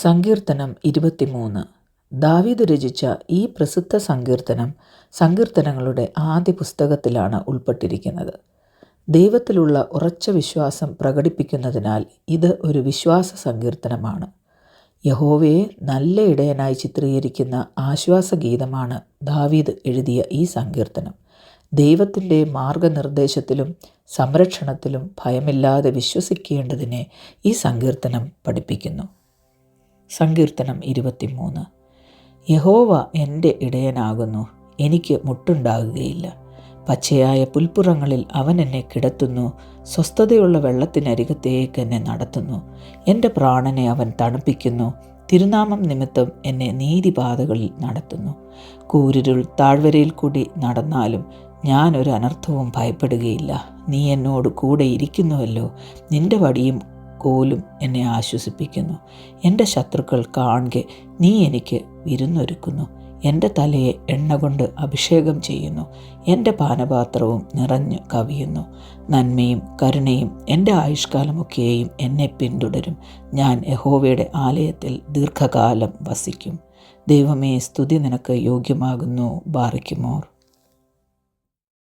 സങ്കീർത്തനം 23. ദാവീദ് രചിച്ച ഈ പ്രസിദ്ധ സങ്കീർത്തനം സങ്കീർത്തനങ്ങളുടെ ആദ്യ പുസ്തകത്തിലാണ് ഉൾപ്പെട്ടിരിക്കുന്നത്. ദൈവത്തിലുള്ള ഉറച്ച വിശ്വാസം പ്രകടിപ്പിക്കുന്നതിനാൽ ഇത് ഒരു വിശ്വാസ സങ്കീർത്തനമാണ്. യഹോവയെ നല്ല ഇടയനായി ചിത്രീകരിക്കുന്ന ആശ്വാസഗീതമാണ് ദാവീദ് എഴുതിയ ഈ സങ്കീർത്തനം. ദൈവത്തിൻ്റെ മാർഗനിർദ്ദേശത്തിലും സംരക്ഷണത്തിലും ഭയമില്ലാതെ വിശ്വസിക്കേണ്ടതിനെ ഈ സങ്കീർത്തനം പഠിപ്പിക്കുന്നു. സങ്കീർത്തനം 23. യഹോവ എൻ്റെ ഇടയനാകുന്നു, എനിക്ക് മുട്ടുണ്ടാകുകയില്ല. പച്ചയായ പുൽപ്പുറങ്ങളിൽ അവൻ എന്നെ കിടത്തുന്നു, സ്വസ്ഥതയുള്ള വെള്ളത്തിനരികത്തേക്ക് എന്നെ നടത്തുന്നു. എൻ്റെ പ്രാണനെ അവൻ തണുപ്പിക്കുന്നു, തിരുനാമം നിമിത്തം എന്നെ നീതിപാതകളിൽ നടത്തുന്നു. കൂരിരുൾ താഴ്വരയിൽ കൂടി നടന്നാലും ഞാൻ ഒരു അനർത്ഥവും ഭയപ്പെടുകയില്ല. നീ എന്നോട് കൂടെ ഇരിക്കുന്നുവല്ലോ, നിൻ്റെ വടിയും കോലും എന്നെ ആശ്വസിപ്പിക്കുന്നു. എൻ്റെ ശത്രുക്കൾ കാൺകെ നീ എനിക്ക് വിരുന്നൊരുക്കുന്നു. എൻ്റെ തലയെ എണ്ണ കൊണ്ട് അഭിഷേകം ചെയ്യുന്നു, എൻ്റെ പാനപാത്രവും നിറഞ്ഞു കവിയുന്നു. നന്മയും കരുണയും എൻ്റെ ആയുഷ്കാലമൊക്കെയും എന്നെ പിന്തുടരും. ഞാൻ യഹോവയുടെ ആലയത്തിൽ ദീർഘകാലം വസിക്കും. ദൈവമേ, സ്തുതി നിനക്ക് യോഗ്യമാകുന്നു. ബാറിക്കുമോർ.